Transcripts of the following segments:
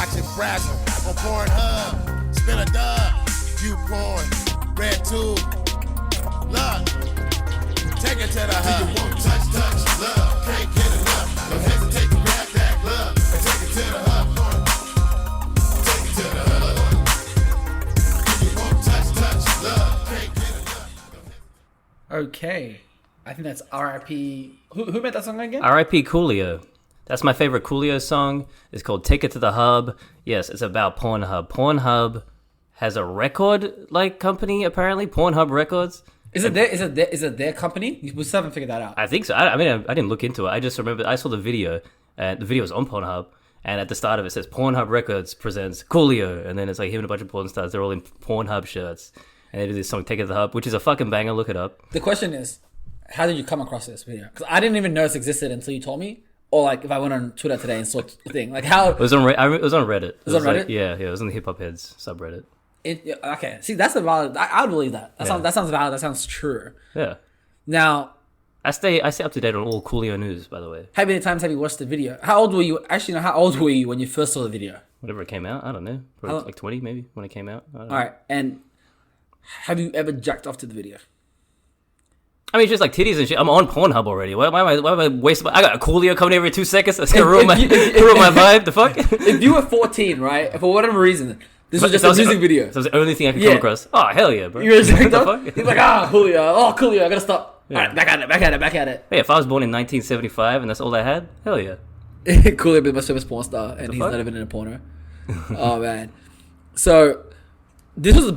watching Brazzle on Pornhub. Spill a dub, view porn, red tube. Look, take it to the hub. You won't touch, love, can't get enough. Don't hesitate to grab that love and take it to the hub. Take it to the hub. You won't touch, love, can't get enough. Okay. I think that's R.I.P. Who made that song again? R.I.P. Coolio. That's my favorite Coolio song. It's called Take It to the Hub. Yes, it's about Pornhub. Pornhub has a record company apparently. Pornhub Records. Is it their company? We still haven't figured that out. I think so. I mean, I didn't look into it. I just remember I saw the video, and the video was on Pornhub. And at the start of it says Pornhub Records presents Coolio, and then it's like him and a bunch of porn stars. They're all in Pornhub shirts, and they do this song Take It to the Hub, which is a fucking banger. Look it up. The question is, how did you come across this video? Because I didn't even know this existed until you told me. Or like if I went on Twitter today and saw the thing, like how it was on. It was on Reddit. It was on Reddit. Like, yeah, it was on the Hip Hop Heads subreddit. Okay, see that's a valid. I would believe that. That sounds valid. That sounds true. Yeah. Now, I stay up to date on all Coolio news. By the way, how many times have you watched the video? How old were you? Actually, no. How old were you when you first saw the video? Whenever it came out, I don't know. Probably like 20 maybe when it came out. All right, and have you ever jacked off to the video? I mean, it's just like titties and shit. I'm on Pornhub already. Why am I wasting? I got a Coolio coming every 2 seconds. That's gonna ruin my vibe. The fuck? If you were 14, right, for whatever reason, this was just a music video. So it's the only thing I could come across. Oh hell yeah, bro! You're jacked off. He's like, Coolio, I gotta stop. Yeah. All right, back at it. Hey, if I was born in 1975 and that's all I had, hell yeah. Coolio been my famous porn star, and he's not even in a porno. Oh man. So this was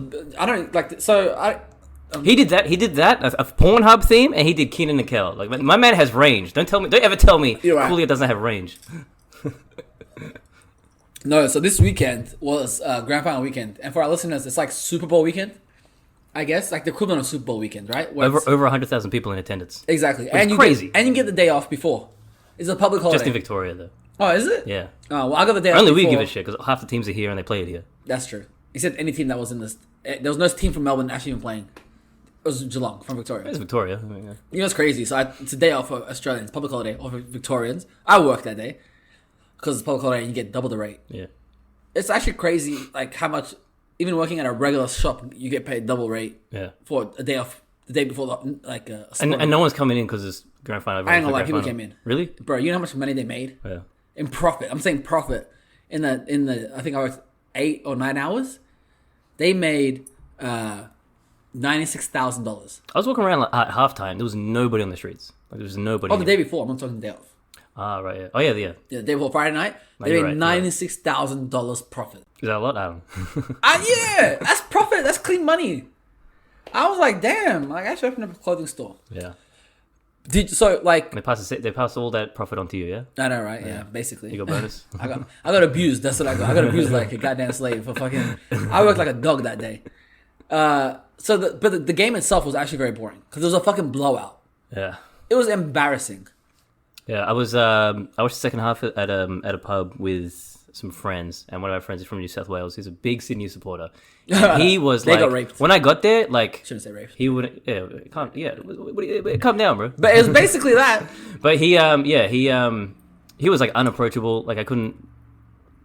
He did that. A Pornhub theme, and he did Kenan and Kel. Like my man has range. Don't ever tell me Coolio doesn't have range. No, so this weekend was Grand Final weekend, and for our listeners, it's like Super Bowl weekend, I guess, like the equivalent of Super Bowl weekend, right? Over 100,000 people in attendance. Exactly, and crazy. And you get the day off before. It's a public holiday. Just in Victoria, though. Oh, is it? Yeah. Oh, well, I got the day off. Only we give a shit because half the teams are here and they play it here. That's true. Except any team that was in this, there was no team from Melbourne actually even playing. It was Geelong from Victoria. It's Victoria. I mean, yeah. You know, it's crazy. So it's a day off for Australians, public holiday, or for Victorians. I work that day because it's public holiday and you get double the rate. Yeah. It's actually crazy, like how much, even working at a regular shop, you get paid double rate for a day off, the day before, and no one's coming in because it's Grand Final. I ain't gonna lie, people came in. Really? Bro, you know how much money they made? Yeah. In profit. I'm saying profit. In the I think I worked 8 or 9 hours. They made $96,000. I was walking around at halftime. There was nobody on the streets. Like there was nobody. Oh, the day before. I'm not talking the day off. Ah, right. Yeah. Oh, yeah. Yeah, the day before Friday night. They made $96,000 profit. Is that a lot? I don't know. Yeah, that's profit. That's clean money. I was like, damn. Like I should open up a clothing store. Yeah. They pass all that profit onto you, yeah? I know, right? Yeah, basically. You got bonus? I got abused. That's what I got. I got abused like a goddamn slave for fucking. I worked like a dog that day. But the game itself was actually very boring because it was a fucking blowout. Yeah. It was embarrassing. Yeah, I watched the second half at a pub with some friends, and one of my friends is from New South Wales. He's a big Sydney supporter. And he was they got raped. When I got there, like shouldn't say raped. He would calm down, bro. But it was basically that. But he was like unapproachable. Like I couldn't.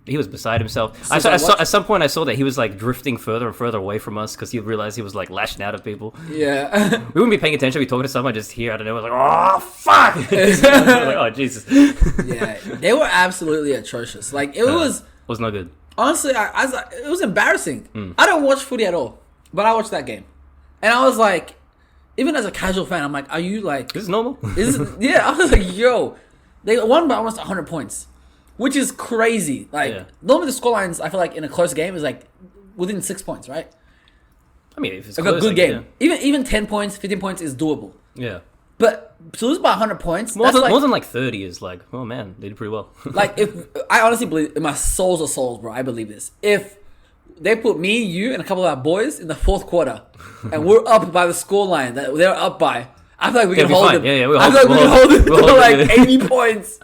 He was beside himself. At some point I saw that he was like drifting further and further away from us because he realized he was like lashing out at people. Yeah. We wouldn't be paying attention. We'd be talking to someone, just hear out of nowhere, like, oh, fuck! Like, oh, Jesus. Yeah. They were absolutely atrocious. Like, it was not good. Honestly, it was embarrassing. I don't watch footy at all, but I watched that game. And I was like, even as a casual fan, I'm like, are you like... This is normal? Yeah, I was like, yo. They won by almost 100 points. Which is crazy. Like normally the scorelines, I feel like in a close game is like within 6 points, right? I mean, if it's like close, a good game, even 10 points, 15 points is doable. Yeah. But to lose by 100 points, more than like 30 is like, oh man, they did pretty well. Like if I honestly believe in my souls of souls, bro, I believe this. If they put me, you, and a couple of our boys in the fourth quarter, and we're up by the scoreline that they're up by, I feel like we can hold them. Yeah, I feel like we can hold them to like 80 points.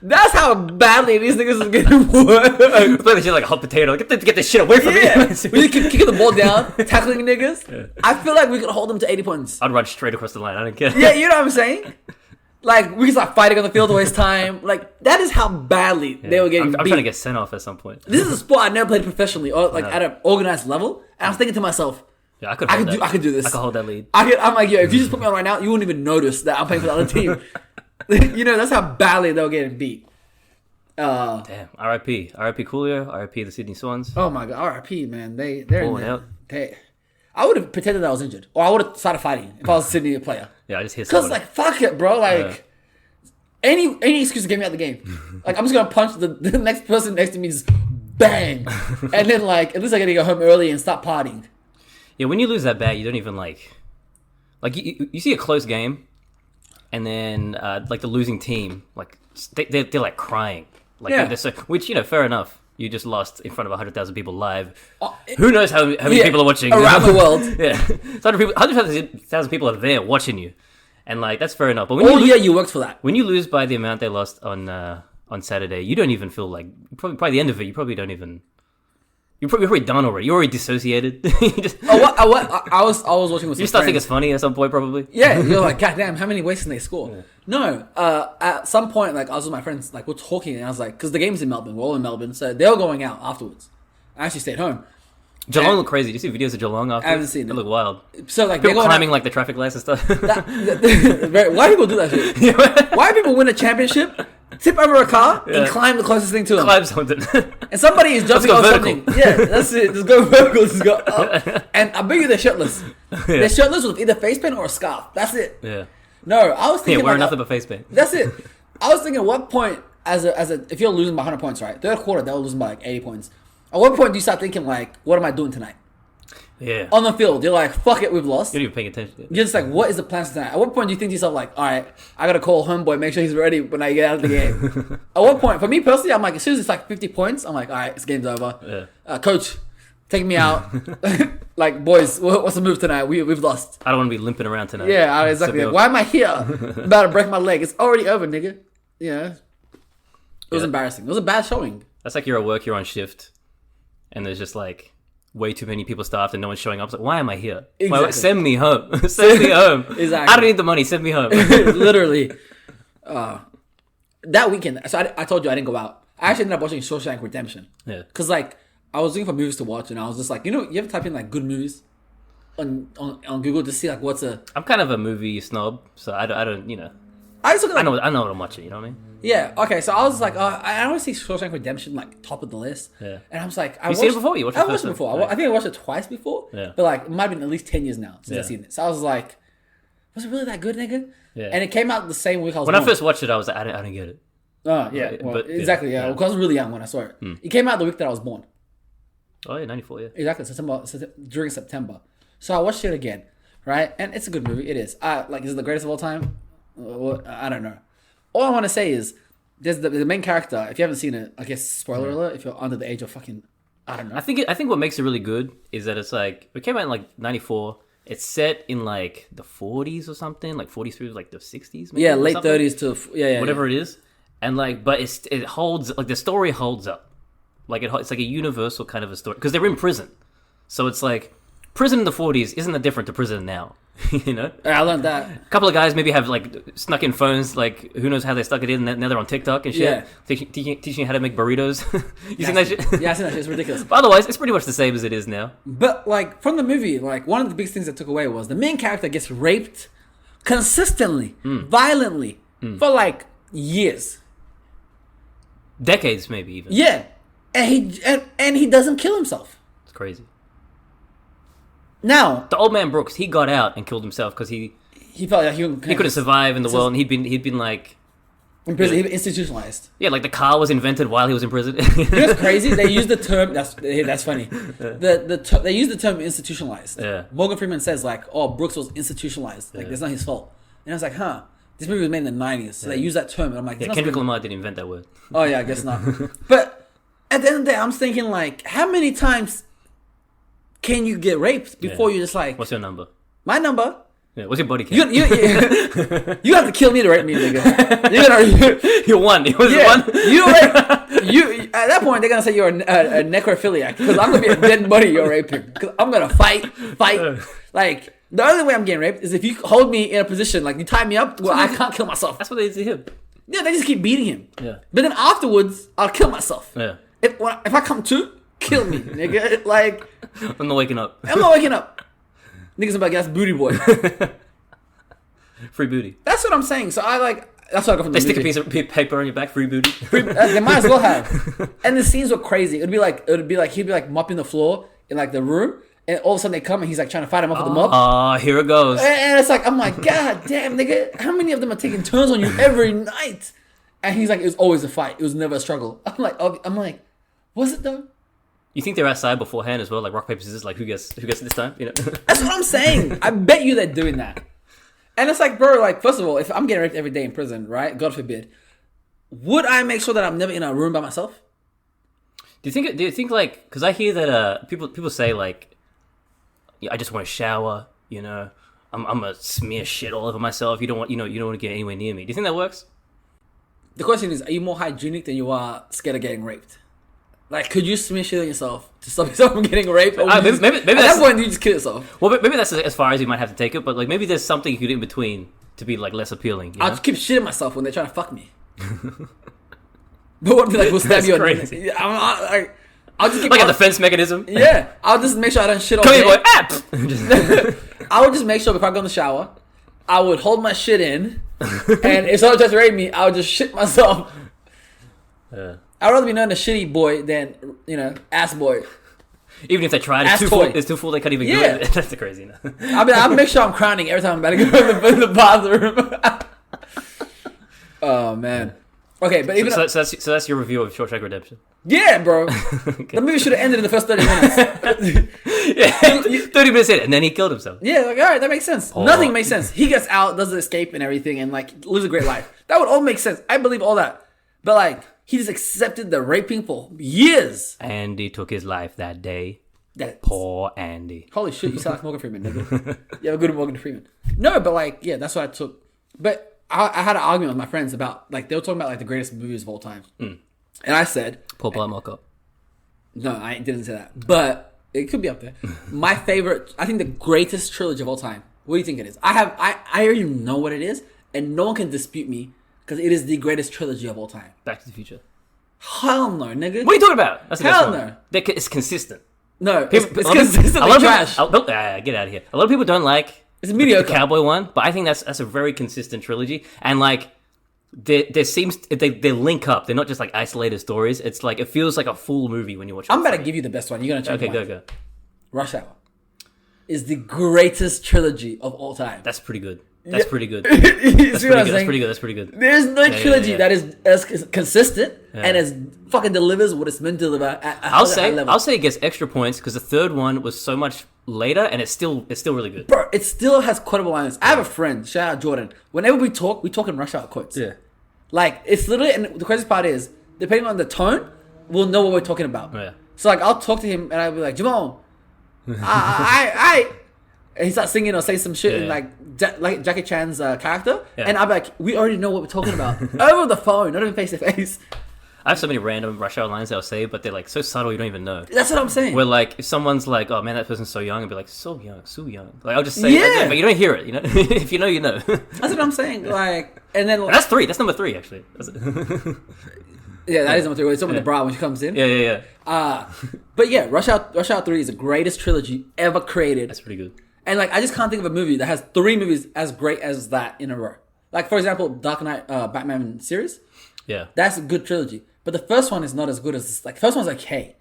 That's how badly these niggas is getting work. Play this shit like a hot potato. Get this shit away from me. We just keep kicking the ball down, tackling niggas. I feel like we could hold them to 80 points. I'd run straight across the line. I don't care. Yeah, you know what I'm saying? Like, we can start fighting on the field to waste time. Like, that is how badly they were getting I'm beat. trying to get sent off at some point. This is a sport I never played professionally or like at an organized level. And I was thinking to myself, Yeah, I could do this. I could hold that lead. I'm like, yo, if you just put me on right now, you wouldn't even notice that I'm playing for the other team. You know, that's how badly they were getting beat. Damn. R.I.P. R.I.P. Coolio. R.I.P. the Sydney Swans. Oh my god, RIP, man. They're in Pulling there. out. I would have pretended that I was injured, or I would have started fighting if I was a Sydney player. Yeah, I just hit Cause someone. like, fuck it, bro. Like, any excuse to get me out of the game. Like, I'm just gonna punch the next person next to me, just bang, and then like, at least I gotta go home early and stop partying. Yeah, when you lose that bad, you don't even like you see a close game, and then like the losing team, like they're like crying, like Yeah. they're so, which fair enough. You just lost in front of 100,000 people live. Who knows how many people are watching around the world? Yeah, so 100,000 people are there watching you, and like that's fair enough. But when All year you worked for that. when you lose by the amount they lost on Saturday, you don't even feel like probably by the end of it, you probably don't even. You're probably done already. You're already dissociated. You just, I was watching with some you start thinking friends. it's funny at some point, probably. Yeah, you're like, God damn, how many wastes can they score? Yeah. No, at some point, like, I was with my friends, like, we're talking, and I was like, because the game's in Melbourne, we're all in Melbourne, so they were going out afterwards. I actually stayed home. Geelong look crazy. Do you see videos of Geelong after? I haven't seen They it. look wild. So, like, People they're going climbing out, like the traffic lights and stuff. why do people do that shit? Why do people win a championship, tip over a car, and climb the closest thing to them? Climb something. And somebody is jumping go on vertical. something. Yeah, that's it. Just go vertical, just go up. And I bet you they're shirtless. They're shirtless with either face paint or a scarf. That's it. Yeah. No, I was thinking Wearing like, nothing but face paint. that's it. I was thinking, at what point, as a, if you're losing by 100 points, right? Third quarter, they were losing by like 80 points. At what point do you start thinking like, what am I doing tonight? Yeah. On the field, you're like, fuck it, we've lost. You're not even paying attention. You're just like, what is the plan tonight? At what point do you think to yourself like, all right, I gotta call homeboy, make sure he's ready when I get out of the game? At what point, for me personally, I'm like, as soon as it's like 50 points, I'm like, all right, this game's over. Yeah. Coach, take me out. Like, boys, what's the move tonight? We've lost. I don't want to be limping around tonight. Yeah, exactly. So Like, why am I here? About to break my leg. It's already over, nigga. Yeah. It was embarrassing. It was a bad showing. That's like you're at work, you're on shift, and there's just like way too many people staffed and no one's showing up. It's like, why am I here? Exactly. Send me home. Send me home. Exactly. I don't need the money. Send me home. Literally. That weekend, so I told you I didn't go out. I actually ended up watching Shawshank Redemption. Yeah. Because, like, I was looking for movies to watch, and I was just like, you ever type in, like, good movies on Google to see, like, what's a... I'm kind of a movie snob, so I don't I just look at, like, I know what I'm watching, you know what I mean? yeah, okay, so I was like, I want to see Shawshank Redemption, like, top of the list. Yeah. And I was like... You've seen it before? You watched it I watched first it time? before. Right. I think I watched it twice before. Yeah. But, like, it might have been at least 10 years now since I've Yeah. seen it. So I was like, was it really that good, nigga? Yeah. And it came out the same week I was When I born. first watched it, I was like, I didn't get it. Oh, yeah. Well, But, yeah, exactly, yeah. yeah. Because I was really young when I saw it. It came out the week that I was born. Oh yeah, 94, yeah. Exactly, during September. So I watched it again, right? And it's a good movie. It is. Like, is it the greatest of all time? I don't know. All I want to say is, there's the main character. If you haven't seen it, I guess spoiler alert. If you're under the age of fucking, I don't know. I think what makes it really good is that it's like it came out in like 94. It's set in like the 40s or something, like 40s through like the 60s. Maybe, Yeah, or late something. 30s to Whatever it is, and like, but it holds like the story holds up. Like it's like a universal kind of a story because they're in prison, so it's like prison in the 40s isn't that different to prison now. You know, I learned that. a couple of guys maybe have like snuck in phones, like who knows how they stuck it in. Now they're on TikTok and shit, Yeah. teaching you how to make burritos. You seen that shit? Yeah, I seen that shit. It's ridiculous. But otherwise, it's pretty much the same as it is now. But like from the movie, like one of the biggest things I took away was the main character gets raped consistently, violently for like years. Decades, maybe even. Yeah, and he doesn't kill himself. It's crazy. Now The old man Brooks, he got out and killed himself because he felt like couldn't survive in the world, and he'd been like, in prison. He was institutionalized. yeah, like the car was invented while he was in prison. You know what's crazy? They use the term. That's funny. They use the term institutionalized. Yeah. Morgan Freeman says like, "Oh, Brooks was institutionalized. Like, it's not his fault." And I was like, "Huh." This movie was made in the 90s, so they use that term, and I'm like, Yeah, "This must Kendrick be-" Lamar didn't invent that word. Oh yeah, I guess not. But at the end of the day, I'm thinking like, how many times can you get raped before you just like What's your number? my number? Yeah, what's your body count? You have to kill me to rape me, nigga. You're one. It was Yeah, one. you at that point they're gonna say you're a necrophiliac because I'm gonna be a dead body you're raping because I'm gonna fight like The only way I'm getting raped is if you hold me in a position, like you tie me up where I can't kill myself. That's what they did to him. Yeah, they just keep beating him. Yeah. But then afterwards, I'll kill myself. Yeah. If I come to, kill me, nigga. Like, I'm not waking up. I'm not waking up. Niggas about that's booty boy. Free booty. That's what I'm saying. So that's what I got from the They movie. stick a piece of paper on your back. Free booty. They might as well have. And the scenes were crazy. It'd be like he'd be like mopping the floor in like the room, and all of a sudden they come and he's like trying to fight him off with the mop. Oh, here it goes. And it's like I'm like, God damn, nigga, how many of them are taking turns on you every night? And he's like, it was always a fight. It was never a struggle. I'm like, was it though? You think they're outside beforehand as well, like rock paper scissors, like who gets this time? You know. That's what I'm saying. I bet you they're doing that. And it's like, bro, like first of all, if I'm getting raped every day in prison, right? God forbid, would I make sure that I'm never in a room by myself? Do you think like, because I hear that people say like, yeah, I just want to shower, you know, I'm gonna smear shit all over myself. You don't want to get anywhere near me. Do you think that works? The question is, are you more hygienic than you are scared of getting raped? Like, could you smear shit on yourself to stop yourself from getting raped? Or Maybe at that's that point, you just kill yourself. Well, maybe that's as far as you might have to take it. But like, maybe there's something you could do in between to be like less appealing. You know? I'll just keep shitting myself when they're trying to fuck me. But what if like we'll stab That's you? crazy. I'll just keep Like a defense mechanism. Yeah, I'll just make sure I don't shit all Come here, day. boy. Ah! I would just make sure before I go in the shower, I would hold my shit in, and if someone tries to rape me, I would just shit myself. I'd rather be known as shitty boy than, ass boy. Even if they tried, Ass it's toy. too full. They can't even Yeah. do it. That's the crazy. No? I'll make sure I'm crowning every time I'm about to go in the bathroom. Oh man. Okay, but even So that's your review of Shawshank Redemption. yeah, bro. The movie should have ended in the first 30 minutes. Yeah, 30 minutes in, and then he killed himself. Yeah, like all right, that makes sense. Oh. Nothing makes sense. He gets out, does the escape and everything, and like lives a great life. That would all make sense. I believe all that. But like, he just accepted the raping for years. Andy took his life that day. That Poor Andy. holy shit, you sound like Morgan Freeman, nigga. You have a good Morgan Freeman. No, but like, yeah, that's what I took. But I had an argument with my friends about like they were talking about like the greatest movies of all time, and I said, Poor Blood Mock-Up. no, I didn't say that, but it could be up there. My favorite, I think the greatest trilogy of all time. What do you think it is? I already know what it is, and no one can dispute me because it is the greatest trilogy of all time. Back to the Future. Hell no, nigga. What are you talking about? That's the Hell best one. no. It's consistent. No, People- it's a lot of people- consistently a lot of trash. people- get out of here. A lot of people don't like It's mediocre. the cowboy one, but I think that's a very consistent trilogy. And like, there seems they link up. They're not just like isolated stories. It's like it feels like a full movie when you watch it. I'm about to give you the best one. You're gonna check. Okay, mine. go. Rush Hour is the greatest trilogy of all time. That's pretty good. That's pretty good. You That's see what I'm pretty good. That's saying? pretty good. That's pretty good. There's no Yeah, trilogy yeah. that is as consistent and as fucking delivers what it's meant to deliver at a high level. I'll say it gets extra points because the third one was so much later, and it's still really good. Bro, it still has quotable lines. I have a friend, shout out Jordan. Whenever we talk in Rush Hour quotes. Yeah. Like, it's literally, and the crazy part is, depending on the tone, we'll know what we're talking about. Yeah. So, like, I'll talk to him and I'll be like, Jamal, and he starts singing or saying some shit in, like Jackie Chan's character. Yeah. And I'll be like, we already know what we're talking about. Over the phone, not even face to face. I have so many random Rush Hour lines I'll say, but they're like so subtle you don't even know. That's what I'm saying. Where like if someone's like, "Oh man, that person's so young," I'd be like, "So young." Like I'll just say, Yeah. but you don't hear it. You know, if you know, you know. That's what I'm saying. Like, and then, That's three. That's number 3 actually. yeah, that is number 3. It's someone with the bra when she comes in. Yeah. But yeah, Rush Hour 3 is the greatest trilogy ever created. That's pretty good. And like, I just can't think of a movie that has 3 movies as great as that in a row. Like, for example, Dark Knight, Batman series. Yeah. That's a good trilogy. But the first one is not as good as, like, the first one's okay.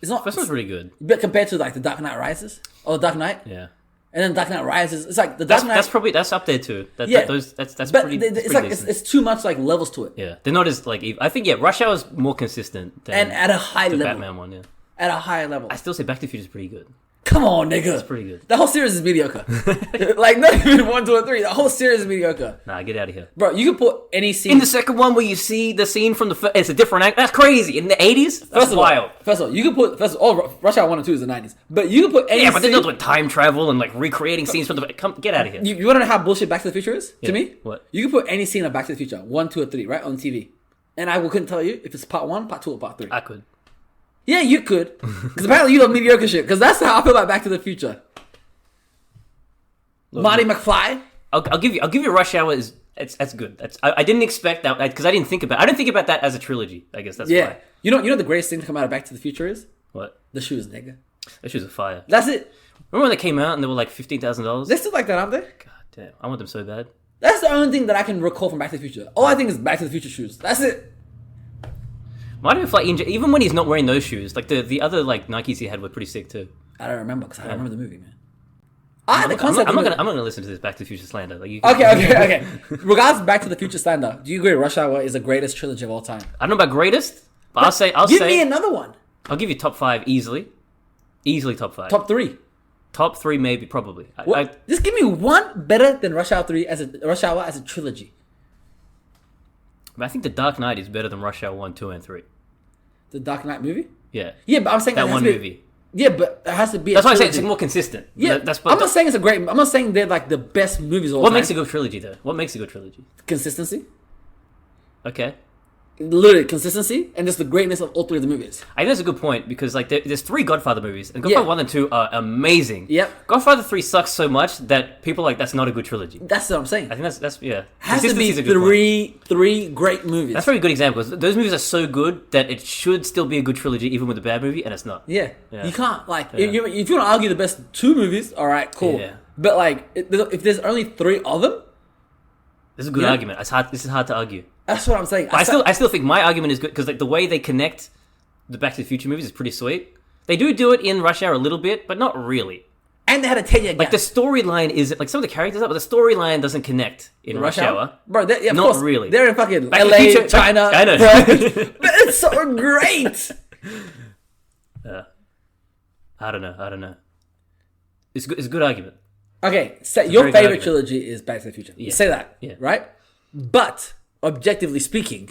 It's not. First one's pretty good. But compared to, like, the Dark Knight Rises, or the Dark Knight, Yeah. and then Dark Knight Rises, it's like the Dark Knight. That's up there too. That's but pretty. it's like, it's too much, like, levels to it. Yeah, they're not as like. I think Rush Hour is more consistent than And at a high the level. Batman one. Yeah. At a higher level. I still say Back to the Future is pretty good. Come on, nigga. It's pretty good. The whole series is mediocre. Like, not even 1, 2, or 3. The whole series is mediocre. Nah, get out of here. Bro, you can put any scene. In the second one, where you see the scene from the first, it's a different act. That's crazy. In the 80s, that's First of wild. all, you can put Rush Hour 1 and 2 is the 90s, but you can put any. Yeah, but they're scene, not doing time travel and like recreating scenes from the. Come, get out of here. You want to know how bullshit Back to the Future is? Yeah. To me, What? You can put any scene of Back to the Future 1, 2, or 3 right on TV, and I couldn't tell you if it's part 1, part 2, or part 3. I could. Yeah, you could, because apparently you love mediocre shit. Because that's how I feel about Back to the Future. Marty McFly. I'll give you Rush Hour is that's good. I didn't expect that because I didn't think about that as a trilogy. I guess that's why. You know the greatest thing to come out of Back to the Future is What? the shoes, nigga. The shoes are fire. That's it. Remember when they came out and they were like $15,000? They're still like that, aren't they? God damn, I want them so bad. That's the only thing that I can recall from Back to the Future. All I think is Back to the Future shoes. That's it. Marty McFly, even when he's not wearing those shoes, like the other like Nikes he had were pretty sick too. I don't remember because I don't remember the movie, man. I'm not gonna listen to this Back to the Future slander. Like, Okay. Regards to Back to the Future slander, do you agree Rush Hour is the greatest trilogy of all time? I don't know about greatest, but I'll give say me another one. I'll give you top 5 easily. Easily top 5. Top 3. Top 3 maybe, probably. Just give me one better than Rush Hour 3 as a trilogy. I think The Dark Knight is better than Rush Hour 1, 2, and 3. The Dark Knight movie? Yeah. Yeah, but I'm saying that one movie. Yeah, but it has to be. That's why I say it's more consistent. Yeah, I'm not saying it's a great. I'm not saying they're like the best movies of all time. What makes a good trilogy, though? What makes a good trilogy? Consistency. Okay. Literally consistency and just the greatness of all 3 of the movies. I think that's a good point because like there's 3 Godfather movies and Godfather 1 and 2 are amazing. Yep. Godfather 3 sucks so much that people are like that's not a good trilogy. That's what I'm saying. I think that's yeah. Has to be three great movies. That's a very good example because those movies are so good that it should still be a good trilogy even with a bad movie and it's not. Yeah. You can't like if you want to argue the best 2 movies, all right, cool. Yeah. But like if there's only 3 of them, this is a good argument. This is hard to argue. That's what I'm saying. I still think my argument is good because like the way they connect the Back to the Future movies is pretty sweet. They do it in Rush Hour a little bit, but not really. And they had a 10-year gap. Like the storyline is like some of the characters are, but the storyline doesn't connect in Rush Hour. Bro, of not course, really. They're in fucking Back to the LA, Future, China. I know. But it's so great. I don't know. It's a good argument. Okay, so your favorite trilogy is Back to the Future. Yeah. Say that, right? But objectively speaking,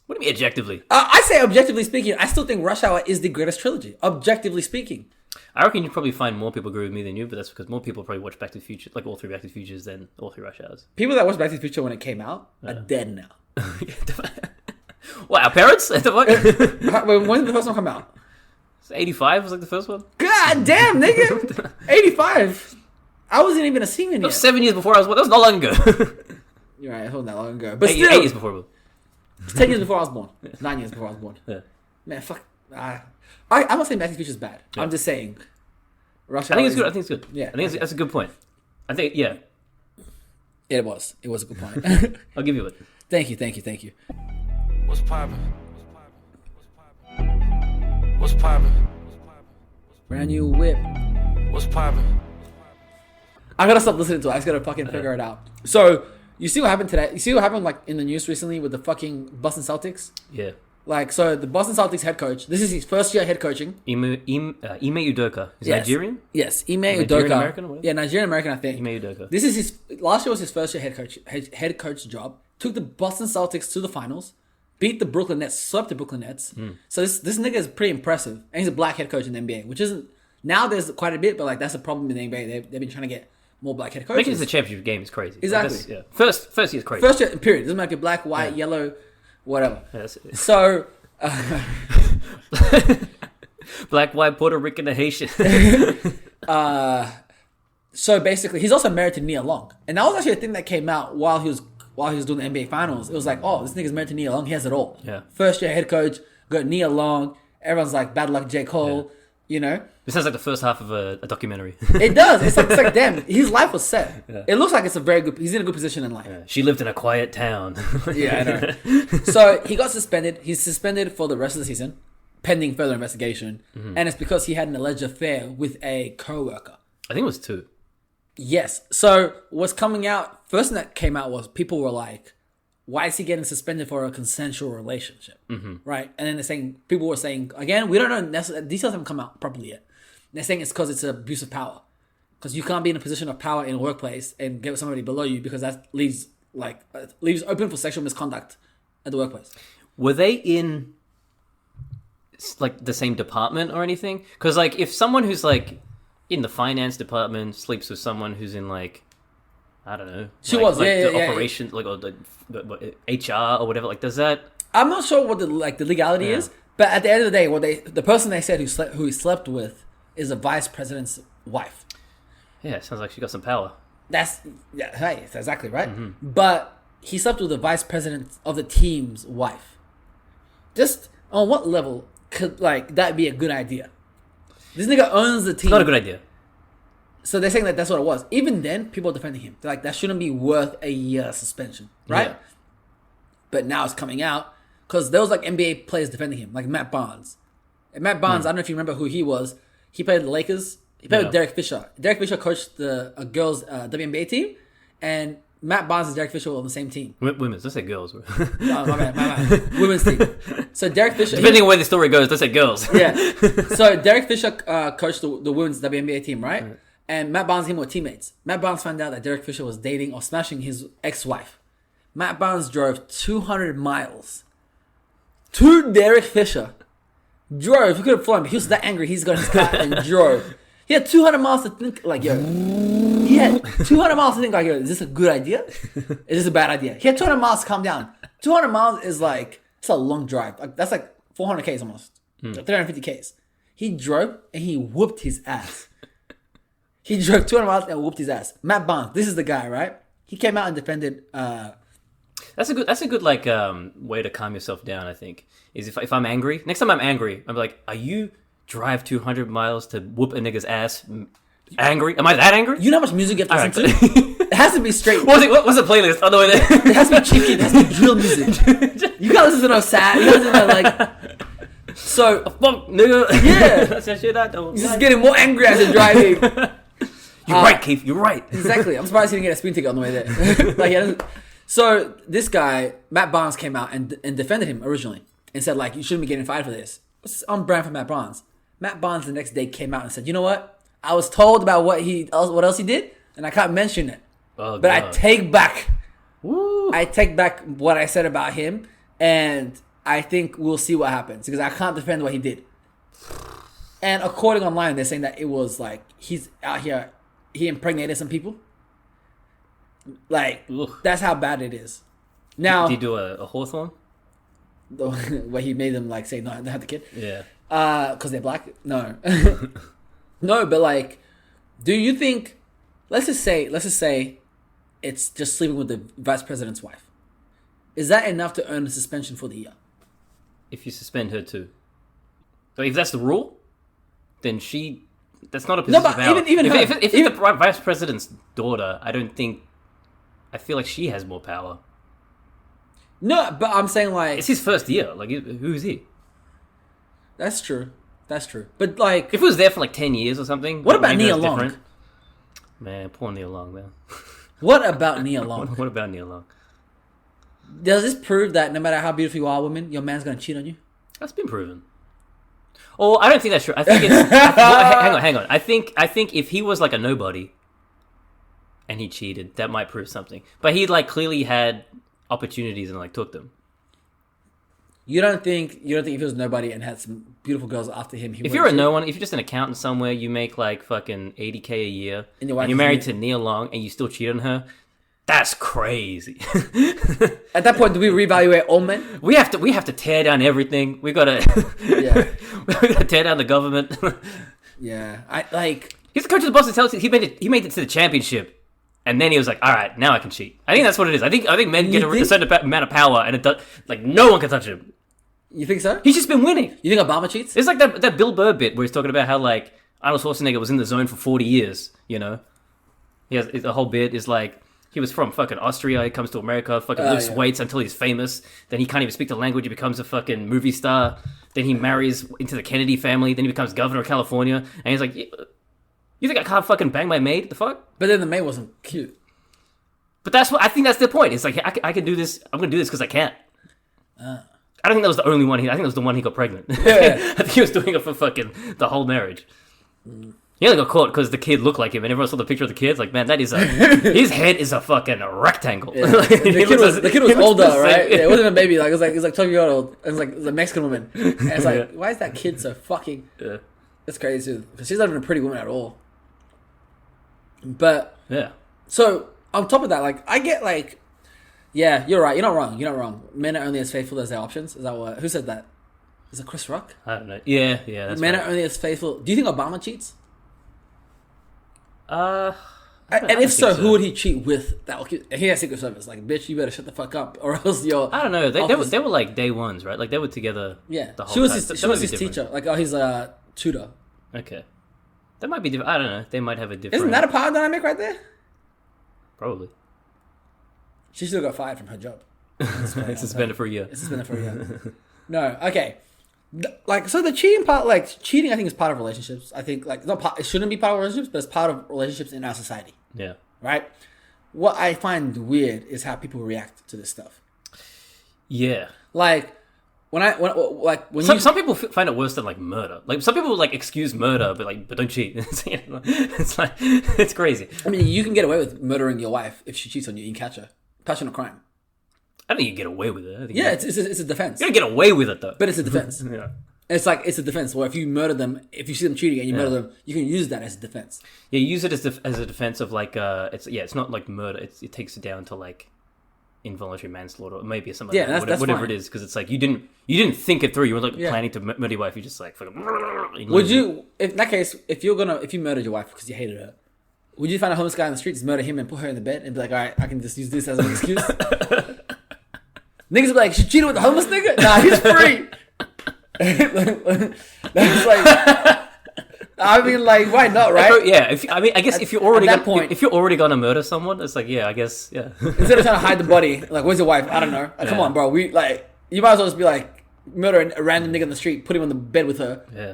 what do you mean objectively? I say objectively speaking, I still think Rush Hour is the greatest trilogy. Objectively speaking, I reckon you'd probably find more people agree with me than you, but that's because more people probably watch Back to the Future, like all 3 Back to the Futures, than all 3 Rush Hours. people that watched Back to the Future when it came out are dead now. What, our parents? Wait, when did the first one come out? 85 was like the first one. God damn, nigga, 85. I wasn't even a senior yet. That was 7 years before I was born. That was not long ago. You're right, it wasn't that long ago. But 8 still, years before. 10 years before I was born. 9 years before I was born. Yeah. Man, fuck. I'm not saying Back to the Future is bad. Yeah. I'm just saying. Rush I Hour think it's good. Yeah. I think that's a good point. I think, yeah. It was. It was a good point. I'll give you it. Thank you. What's poppin'? What's poppin'? Brand new whip. What's poppin'? I gotta stop listening to it. I just gotta fucking figure it out. So, you see what happened today? You see what happened like in the news recently with the fucking Boston Celtics? Yeah. Like, so the Boston Celtics head coach, this is his first year head coaching. Ime Udoka. Is Nigerian? Yes, Ime Nigerian Udoka. American or whatever? Yeah, Nigerian American, I think. Ime Udoka. This is last year was his first year head coach job. Took the Boston Celtics to the finals, beat the Brooklyn Nets, swept the Brooklyn Nets. So this nigga is pretty impressive, and he's a black head coach in the NBA, which isn't now. There's quite a bit, but like that's a problem in the NBA. They've been trying to get more black head coaches. Making this a championship game is crazy. Exactly. Like yeah. First year's crazy. First year, period. Doesn't matter if you're black, white, yellow, whatever. Yeah, so. Black, white, Puerto Rican, and Haitian. So basically, he's also married to Nia Long, and that was actually a thing that came out while he was doing the NBA Finals. It was like, oh, this nigga's married to Nia Long. He has it all. Yeah. First year head coach, got Nia Long. Everyone's like, bad luck, J. Cole. You know. This sounds like the first half of a documentary. It does. It's like damn, his life was set. Yeah. It looks like it's a very good. He's in a good position in life. Yeah. She lived in a quiet town. Yeah, I know. So he got suspended. He's suspended for the rest of the season, pending further investigation, and it's because he had an alleged affair with a coworker. I think it was 2. Yes. So what's coming out? First thing that came out was people were like, "Why is he getting suspended for a consensual relationship?" Right? And then people were saying again, we don't know details haven't come out properly yet. They're saying it's because it's an abuse of power, because you can't be in a position of power in a workplace and get with somebody below you because that leaves open for sexual misconduct at the workplace. Were they in like the same department or anything? Because like if someone who's like in the finance department sleeps with someone who's in like, I don't know, operations, like or the HR or whatever, like does that? I'm not sure what the legality is, but at the end of the day, the person they said who he slept with is a vice president's wife. Yeah, it sounds like she got some power. That's exactly right. But he slept with the vice president of the team's wife. Just on what level could like that be a good idea? This nigga owns the team. It's not a good idea. So they're saying that that's what it was. Even then, people are defending him. They're like, that shouldn't be worth a year suspension, right? Yeah. But now it's coming out because there was like NBA players defending him, like Matt Barnes. And Matt Barnes, I don't know if you remember who he was. He played the Lakers. He played with Derek Fisher. Derek Fisher coached the girls' WNBA team, and Matt Barnes and Derek Fisher were on the same team. Women's, let's say girls. Oh, my bad. Women's team. So Derek Fisher... Depending on where the story goes, let's say girls. Yeah. So Derek Fisher coached the women's WNBA team, right? And Matt Barnes and him were teammates. Matt Barnes found out that Derek Fisher was dating or smashing his ex-wife. Matt Barnes drove 200 miles to Derek Fisher. Drove. He could have flown, but he was that angry. He's got his car and drove. He had 200 miles to think, like, yo. He had 200 miles to think, like, yo, is this a good idea? Is this a bad idea? He had 200 miles to calm down. 200 miles is like, it's a long drive. Like, that's like 400 Ks almost. 350 Ks. He drove and he whooped his ass. He drove 200 miles and whooped his ass. Matt Barnes, this is the guy, right? He came out and defended. That's a good like way to calm yourself down. I think is if I'm angry. Next time I'm angry, I'm like, are you drive 200 miles to whoop a nigga's ass? Angry? Am I that angry? You know how much music you have to listen to? It has to be straight. What was the playlist on the way there? It has to be chicken. It has to be drill music. You can't listen to no sad. You can't listen to like. So funk, nigga. Yeah, that's that shit I don't. He's just getting more angry as you're driving. You're right, Keith. You're right. Exactly. I'm surprised he didn't get a speeding ticket on the way there. Like, he doesn't. So this guy, Matt Barnes, came out and defended him originally and said, like, you shouldn't be getting fired for this. It's on brand for Matt Barnes. Matt Barnes the next day came out and said, you know what? I was told about what else he did, and I can't mention it. Oh, but God. I take back. Woo. I take back what I said about him, and I think we'll see what happens because I can't defend what he did. And according online, they're saying that it was like he's out here, he impregnated some people. Like, that's how bad it is. Now, did he do a Hawthorne? Where he made them like say no, they have the kid. Yeah. Because they're black. No, no. But like, do you think? Let's just say, it's just sleeping with the vice president's wife. Is that enough to earn a suspension for the year? If you suspend her too, so if that's the rule, then that's not a position No, but of power. even if her, it's the vice president's daughter, I feel like she has more power. No, but I'm saying like It's his first year. Like, who is he? that's true. That's true. But like, If it was there for like 10 years or something. What about maybe Nia that's Long? different. Man, poor Nia Long, man. what about Nia Long? What about Nia Long? Does this prove that no matter how beautiful you are, woman, your man's gonna cheat on you? That's been proven. Oh, I don't think that's true. I think it's. Hang on. I think if he was like a nobody, and he cheated, that might prove something. But he like clearly had opportunities and like took them. You don't think if he was nobody and had some beautiful girls after him, If you're a no one, if you're just an accountant somewhere, you make like fucking $80K a year, And and your wife you're is married Nia- to Nia Long, and you still cheat on her, that's crazy. At that point, do we reevaluate all men? We have to tear down everything. We gotta Yeah. we gotta tear down the government. Yeah, I like. He's the coach of the Boston Celtics. He made it to the championship, and then he was like, "All right, now I can cheat." I think that's what it is. I think men get a certain amount of power, and it does, like no one can touch him. You think so? He's just been winning. You think Obama cheats? It's like that Bill Burr bit where he's talking about how like Arnold Schwarzenegger was in the zone for 40 years. You know, the whole bit is like he was from fucking Austria. He comes to America, fucking lifts weights until he's famous. Then he can't even speak the language. He becomes a fucking movie star. Then he marries into the Kennedy family. Then he becomes governor of California. And he's like, you think I can't fucking bang my maid? The fuck? But then the maid wasn't cute. But I think that's the point. It's like, I can do this. I'm going to do this because I can't. I don't think that was the only one. I think that was the one he got pregnant. Yeah. I think he was doing it for fucking the whole marriage. He only got caught because the kid looked like him, and everyone saw the picture of the kid. Like, man, that is his head is a fucking rectangle. Yeah. Like, the kid was older, the same. right? Yeah, it wasn't a baby. Like it was like 12-year old. It was like a Mexican woman. And it's like, why is that kid so fucking? Yeah. It's crazy too. Because she's not even a pretty woman at all. But Yeah. so on top of that, like I get like, yeah, you're right. You're not wrong. You're not wrong. Men are only as faithful as their options. Is that what? Who said that? Is it Chris Rock? I don't know. Yeah, that's Men right. are only as faithful. Do you think Obama cheats? And if so, who would he cheat with? That he has Secret Service. Like, bitch, you better shut the fuck up, or else you're. I don't know. They were like day ones, right? Like they were together. Yeah, the whole she was time. his, she was his teacher. Like, oh, he's a tutor. Okay, that might be different. I don't know. They might have a different. Isn't that a power dynamic right there? Probably. She still got fired from her job. It's suspended for a year. It's suspended for a year. No, okay. Like, so the cheating part, like, cheating, I think is part of relationships. I think, like, it shouldn't be part of relationships, but it's part of relationships in our society. Yeah. Right? What I find weird is how people react to this stuff. Yeah. Like, some people find it worse than like murder. Like some people like excuse murder, but don't cheat. It's like it's crazy. I mean, you can get away with murdering your wife if she cheats on you. You can catch her. Passionate crime. I don't think you get away with it. I think it's a defense. You don't get away with it though. But it's a defense. Yeah. It's a defense. Where if you murder them, if you see them cheating and you murder them, you can use that as a defense. Yeah, you use it as a defense of like it's not like murder. It takes it down to like involuntary manslaughter, or maybe something. Yeah, like that's whatever fine. it is, because it's like you didn't think it through. You were like planning to murder your wife. You just like fucking. Would you, if in that case, if you murdered your wife because you hated her, would you find a homeless guy on the street, just murder him and put her in the bed and be like, all right, I can just use this as an excuse? Niggas be like, she cheated with the homeless nigga? Nah, he's free. That's like, I mean, like, why not, right? Yeah, I guess if you're already at that point, if you're already gonna murder someone, it's like, yeah, I guess, yeah. Instead of trying to hide the body, like, where's your wife? I don't know. Like, come on, bro. You might as well just be like, murder a random nigga on the street, put him on the bed with her. Yeah.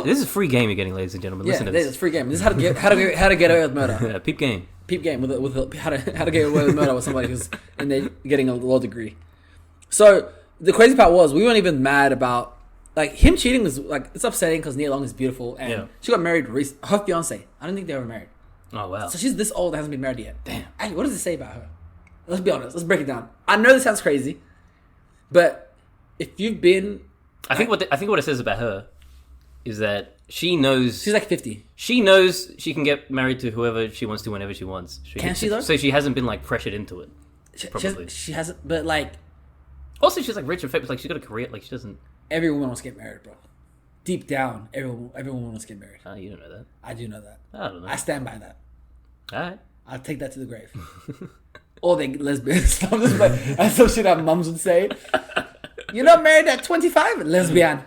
This is a free game you're getting, ladies and gentlemen. Listen to this. this. It's a free game. This is how to get away with murder. Yeah, peep game. Peep game with how to get away with murder with somebody who's and they're getting a law degree. So the crazy part was we weren't even mad about. Like, him cheating was, like, it's upsetting because Nia Long is beautiful. And she got married recently. Her fiance. I don't think they were married. Oh, wow. So she's this old and hasn't been married yet. Damn. Hey, what does it say about her? Let's be honest. Let's break it down. I know this sounds crazy. But if you've been... I think what it says about her is that she knows... She's like 50. She knows she can get married to whoever she wants to whenever she wants. Can she, though? So she hasn't been, like, pressured into it. Probably. She hasn't... But, like... Also, she's, like, rich and famous. Like, she's got a career. Like, she doesn't... Every woman wants to get married, bro. Deep down, every woman wants to get married. You don't know that. I do know that. I don't know. I stand by that. All right. I'll take that to the grave. Or they lesbians. That's some shit our mums would say. You're not married at 25? Lesbian.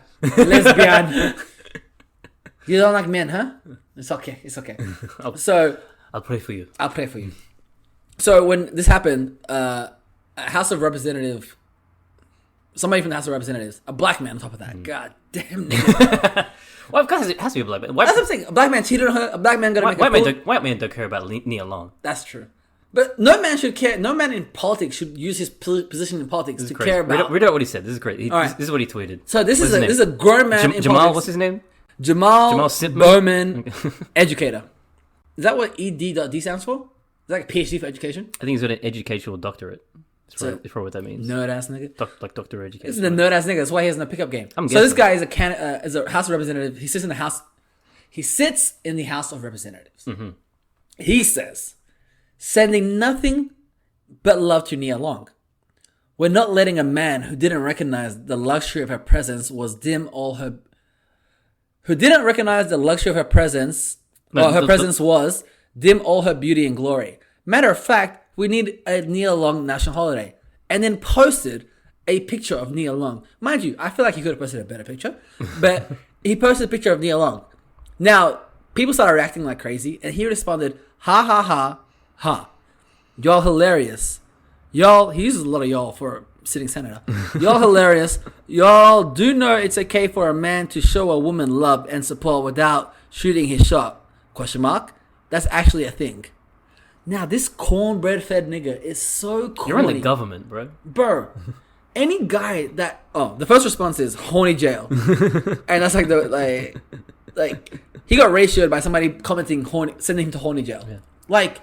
You don't like men, huh? It's okay. I'll pray for you. I'll pray for you. So when this happened, House of Representative... Somebody from the House of Representatives, a black man on top of that. God damn, nigga. Well, of course it has to be a black man. That's what I'm saying. A black man cheated on her. A black man got to make white man don't care about Nia Long. That's true. But no man should care. No man in politics should use his position in politics to care about. Read out what he said. This is great. Right. This is what he tweeted. So this is a grown man in Jamal, politics. what's his name? Jamal Sitman? Bowman, educator. Is that what ED.D stands for? Is that like a PhD for education? I think he's got an educational doctorate. That's probably what that means. Nerd ass nigga. Like doctor education. This is a nerd ass nigga. That's why he has no pickup game. So this guy is a House of Representative. He sits in the House. He sits in the House of Representatives. Mm-hmm. He says, sending nothing but love to Nia Long. We're not letting a man who didn't recognize the luxury of her presence was dim all her. Who didn't recognize the luxury of her presence, was dim all her beauty and glory. Matter of fact, we need a Nia Long national holiday. And then posted a picture of Nia Long. Mind you, I feel like he could have posted a better picture. But he posted a picture of Nia Long. Now, people started reacting like crazy. And he responded, ha ha ha ha. Y'all hilarious. Y'all, he uses a lot of y'all for a sitting senator. Y'all hilarious. Y'all do know it's okay for a man to show a woman love and support without shooting his shot. ? That's actually a thing. Now, this cornbread fed nigga is so corny. You're in the government, bro. Bro, any guy that... Oh, the first response is horny jail. And that's like he got ratioed by somebody commenting horny, sending him to horny jail. Yeah. Like,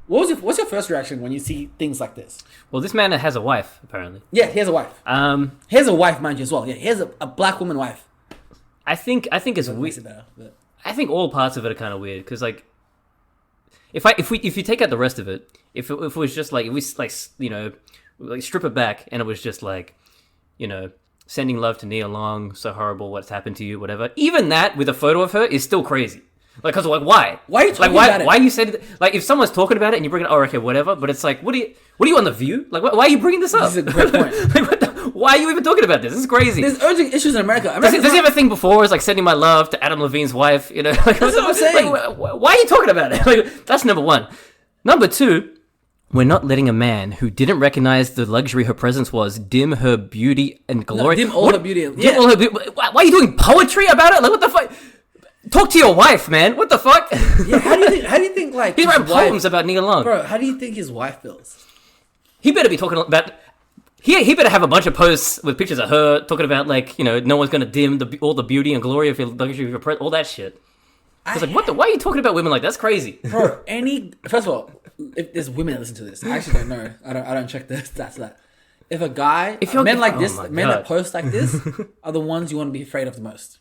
what's your first reaction when you see things like this? Well, this man has a wife, apparently. Yeah, he has a wife. He has a wife, mind you, as well. Yeah, he has a black woman wife. I think it's weird. I think all parts of it are kind of weird, because, like, if you take out the rest of it, if it was just like, if we like, you know, like strip it back and it was just like, you know, sending love to Nia Long, so horrible what's happened to you, whatever. Even that with a photo of her is still crazy. Like, cause like why? Why are you talking about it? Why you said like if someone's talking about it and you bring it, oh okay, whatever. But it's like, what are you on the View? Like, why are you bringing this up? This is a great point. Like, why are you even talking about this? This is crazy. There's urgent issues in America. Does he have a thing before? Is like sending my love to Adam Levine's wife? You know, like, that's what I'm saying. Like, why are you talking about it? Like, that's number one. Number two, we're not letting a man who didn't recognize the luxury her presence was dim her beauty and glory. No, dim all her beauty. Dim all her beauty. Why are you doing poetry about it? Like, what the fuck? Talk to your wife, man. What the fuck? Yeah, how do you think like he's writing his wife- poems about Nia Long? Bro, how do you think his wife feels? He better be talking about. He better have a bunch of posts with pictures of her talking about like, you know, no one's gonna dim all the beauty and glory of your luxury of your all that shit. I was like, what the? Why are you talking about women like that? That's crazy, bro? First of all, if there's women that listen to this, I actually don't know. I don't check the stats of that. If a guy, men that post like this are the ones you want to be afraid of the most.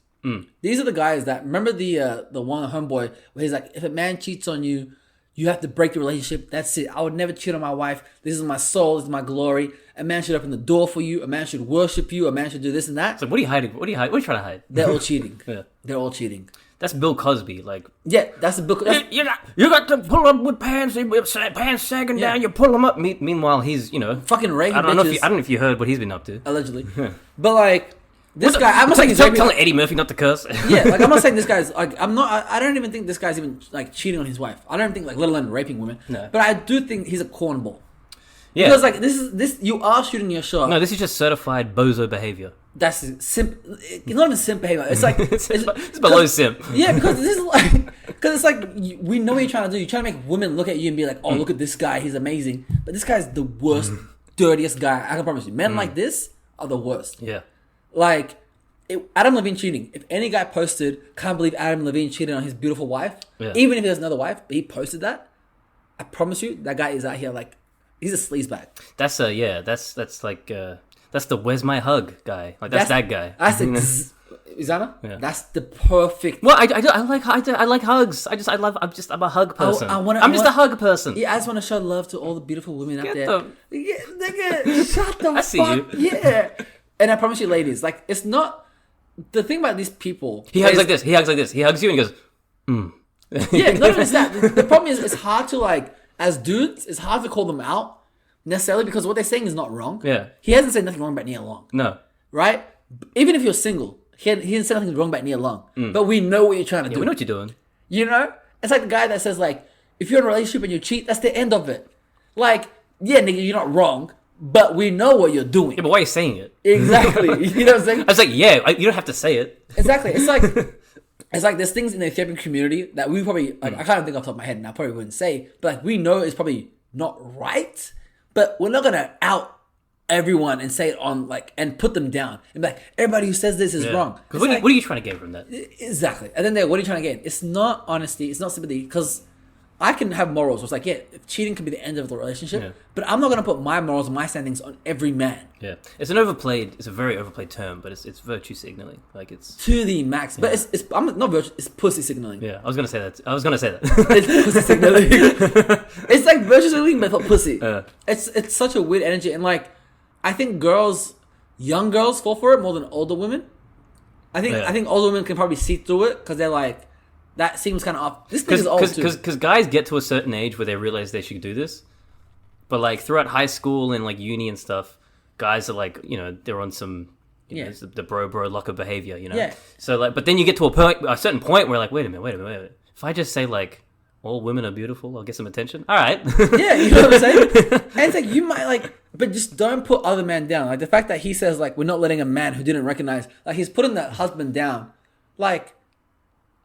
These are the guys that remember the one homeboy where he's like, if a man cheats on you, you have to break the relationship. That's it. I would never cheat on my wife. This is my soul. This is my glory. A man should open the door for you. A man should worship you. A man should do this and that. So what are you hiding? What are you trying to hide? They're all cheating. Yeah. They're all cheating. That's Bill Cosby. Like, yeah, that's the Bill. You got to pull up with pants sagging down. You pull them up. Meanwhile, he's fucking raping I don't know bitches. I don't know if you heard what he's been up to. Allegedly, but like. This guy, I'm not saying he's telling Eddie Murphy not to curse. Yeah, like I'm not saying this guy's like I don't even think this guy's even like cheating on his wife. I don't even think like let alone raping women. No. But I do think he's a cornball. Yeah. Because like this you are shooting your shot. No, this is just certified bozo behavior. That's simp. It's not even simp behavior. It's like it's below simp. Yeah, because this is like it's like we know what you're trying to do. You're trying to make women look at you and be like, oh, look at this guy, he's amazing. But this guy's the worst, dirtiest guy. I can promise you, men like this are the worst. Yeah. Like. Adam Levine cheating. If any guy posted, can't believe Adam Levine cheated on his beautiful wife, even if he has another wife, but he posted that, I promise you, that guy is out here like, he's a sleazebag. That's like, that's the where's my hug guy. Like, that's that guy. That's Ezana? Yeah. That's the perfect. Well, I like hugs. I'm a hug person. I'm just a hug person. Yeah, I just want to show love to all the beautiful women out there. Nigga, shut the I see fuck. you. Yeah. And I promise you, ladies, like, it's not. The thing about these people... He hugs like this. He hugs you and he goes, Yeah, not even that. The problem is, it's hard to, like, as dudes, it's hard to call them out, necessarily, because what they're saying is not wrong. Yeah. He hasn't said nothing wrong about Nia Long. No. Right? Even if you're single, he didn't say nothing wrong about Nia Long. But we know what you're trying to do. We know what you're doing. You know? It's like the guy that says, like, if you're in a relationship and you cheat, that's the end of it. Like, yeah, nigga, you're not wrong. But we know what you're doing. Yeah, but why are you saying it? Exactly. You know what I'm saying? I was like, yeah, you don't have to say it. Exactly. It's like there's things in the Ethiopian community that we probably, like, I can't think off the top of my head and I probably wouldn't say, but like we know it's probably not right, but we're not going to out everyone and say it on like, and put them down. And be like, everybody who says this is wrong. Because what are you trying to get from that? Exactly. And then what are you trying to get? It's not honesty. It's not sympathy. Because I can have morals. It's like, yeah, cheating can be the end of the relationship, but I'm not going to put my morals and my standings on every man. Yeah. It's a very overplayed term, but it's virtue signaling. Like it's to the max. But it's I'm not virtue, it's pussy signaling. Yeah, I was going to say that. It's pussy signaling. It's like virtue signaling, but for pussy. It's such a weird energy. And like, I think young girls fall for it more than older women. I think older women can probably see through it because they're like, that seems kind of off. This thing is old too. Because guys get to a certain age where they realize they should do this. But like throughout high school and like uni and stuff, guys are like, they're on some, the bro locker behavior, Yeah. So like, but then you get to a certain point where like, wait a minute. If I just say like, all women are beautiful, I'll get some attention. All right. Yeah, you know what I'm saying? And it's like, you might like, but just don't put other men down. Like the fact that he says like, we're not letting a man who didn't recognize, like he's putting that husband down. Like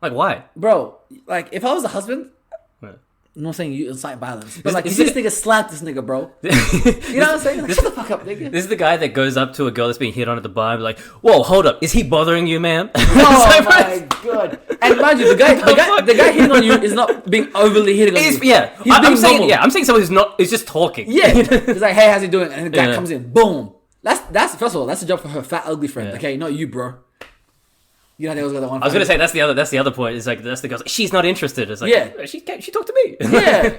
why? Bro, like if I was a husband, I'm not saying you incite violence, but like if this nigga slapped this nigga, bro. You know what I'm saying? Like, shut the fuck up, nigga. This is the guy that goes up to a girl that's being hit on at the bar and be like, whoa, hold up, is he bothering you, ma'am? Oh my god. And mind you, the guy hitting on you is not being overly hitting on you. Yeah. I'm saying someone who's just talking. Yeah. It's like, hey, how's he doing? And the guy comes in, boom. That's first of all, that's a job for her fat ugly friend. Yeah. Okay, not you, bro. You know, there was the one. I was gonna say that's the other point. It's like that's the girl. She's not interested. It's like she talked to me. Yeah,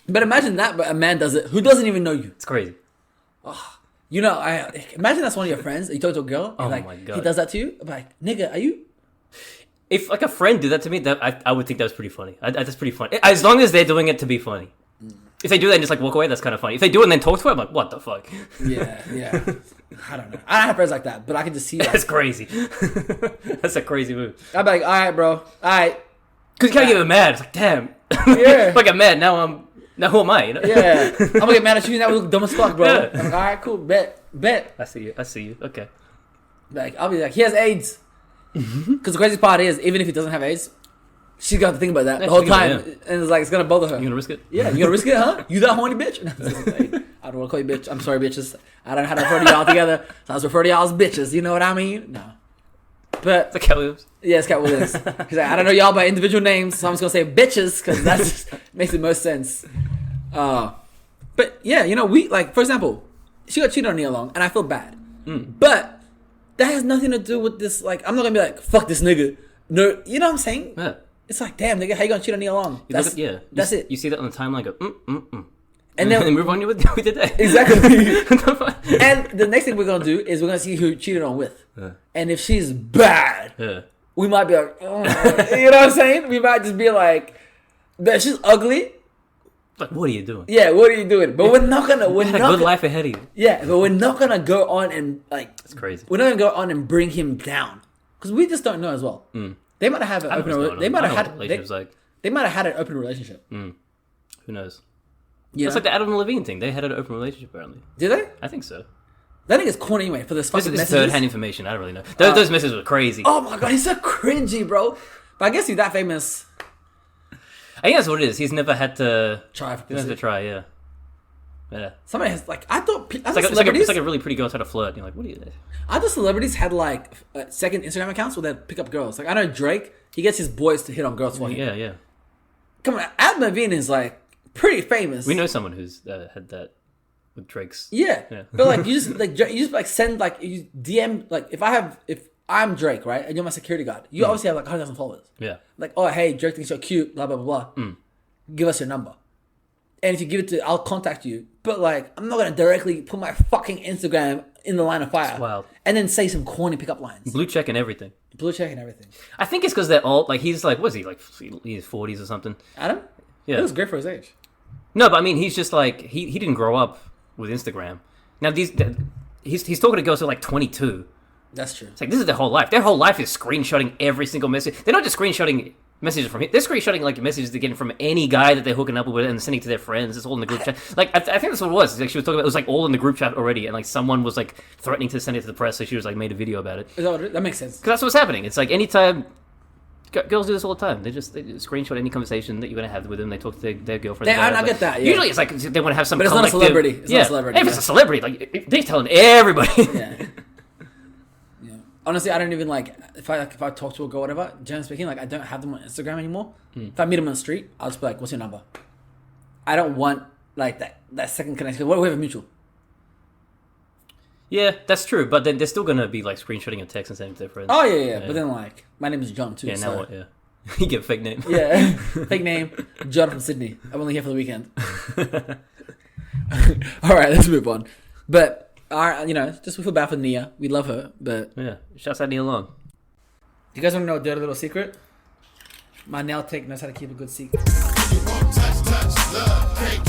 but imagine that. But a man does it who doesn't even know you. It's crazy. Oh, imagine that's one of your friends. You talk to a girl. And my god, he does that to you. I'm like, nigga, are you? If like a friend did that to me, that I would think that was pretty funny. That's pretty funny. As long as they're doing it to be funny. If they do that and just like walk away, that's kind of funny. If they do it and then talk to her, I'm like, what the fuck? Yeah. I don't know. I don't have friends like that, but I can just see that. That's crazy. That's a crazy move. I'd be like, all right, bro. All right. Because you can't get mad. It's like, damn. Yeah. If I get mad, now who am I? You know? Yeah. I'm gonna get mad at you. That was dumb as fuck, bro. Yeah. I'm like, all right, cool. Bet. I see you. Okay. Like, I'll be like, he has AIDS. Because the crazy part is, even if he doesn't have AIDS, she's got to think about that the whole time. And it's like, it's going to bother her. You gonna risk it? Yeah, you gonna risk it, huh? You that horny bitch? I don't want to call you bitch. I'm sorry, bitches. I don't know how to refer to y'all together. So I was refer to y'all as bitches. You know what I mean? No. But it's like Cat Williams. Yeah, it's Cat Williams. He's like, I don't know y'all by individual names, so I'm just going to say bitches because that just makes the most sense. But yeah, you know, we, like, for example, she got cheated on Nia Long, and I feel bad. But that has nothing to do with this. Like, I'm not gonna be like, fuck this nigga. No, you know what I'm saying? Yeah. It's like, damn, nigga, how you gonna cheat on Nia Long? That's it. You see that on the timeline, go, and then move on with the day. Exactly. And the next thing we're gonna do is we're gonna see who cheated on with. And if she's bad, we might be like, oh. You know what I'm saying? We might just be like, but she's ugly. Like, what are you doing? Yeah, what are you doing? But we're not gonna. You had a good life ahead of you. Yeah, but we're not gonna go on and like. It's crazy. We're not gonna go on and bring him down because we just don't know as well. They might have had an open. They might have had. They might have had an open relationship. Who knows? Yeah, it's like the Adam and Levine thing. They had an open relationship apparently. Did they? I think so. That nigga's corny anyway for this fucking messages. This is third-hand information. I don't really know. Those messages were crazy. Oh my god, he's so cringy, bro. But I guess he's that famous. I think that's what it is. He's never had to try. For yeah. Somebody has like I thought. It's like a really pretty girl trying to flirt. You're like, what are you? I thought celebrities had like second Instagram accounts where they pick up girls. Like I know Drake, he gets his boys to hit on girls for him. Yeah. Come on, Adam Levine is like pretty famous. We know someone who's had that with Drake's. Yeah. But like you just send like you DM like if I'm Drake, right, and you're my security guard, you obviously have like 100,000 followers. Yeah. Like, oh hey, Drake thinks you're cute, blah blah blah blah. Give us your number. And if you give it to, I'll contact you. But like, I'm not gonna directly put my fucking Instagram in the line of fire. That's wild. And then say some corny pickup lines. Blue check and everything. I think it's because they're all like he's like, what is he like? He's 40s or something. Adam? Yeah. He was great for his age. No, but I mean, he's just like he didn't grow up with Instagram. Now he's talking to girls who are like 22. That's true. It's like this is their whole life. Their whole life is screenshotting every single message. They're not just screenshotting messages from him. They're screenshotting like messages they're getting from any guy that they're hooking up with and sending to their friends. It's all in the group chat. Like I think that's what it was. Like she was talking about. It was like all in the group chat already, and like someone was like threatening to send it to the press, so she was like made a video about it. That makes sense. Because that's what's happening. It's like anytime girls do this all the time. They screenshot any conversation that you're gonna have with them. They talk to their girlfriend. I get that. Yeah. Usually it's like they want to have some. But it's collective, not a celebrity. It's not a celebrity. If it's a celebrity, like they're telling everybody. Yeah. Honestly, I don't even like if I talk to a girl, whatever. Generally speaking, like I don't have them on Instagram anymore. If I meet them on the street, I'll just be like, "What's your number?" I don't want like that second connection. What do we have a mutual? Yeah, that's true. But then they're still gonna be like screenshotting a text and sending to their friends. Oh yeah. But then like my name is John too. Yeah, so. now what? Yeah, you get a fake name. Yeah, fake name, John from Sydney. I'm only here for the weekend. All right, let's move on. But. Just we feel bad for Nia. We love her, but yeah, shouts out Nia Long. You guys want to know a dirty little secret? My nail tech knows how to keep a good secret. You won't touch, love, can't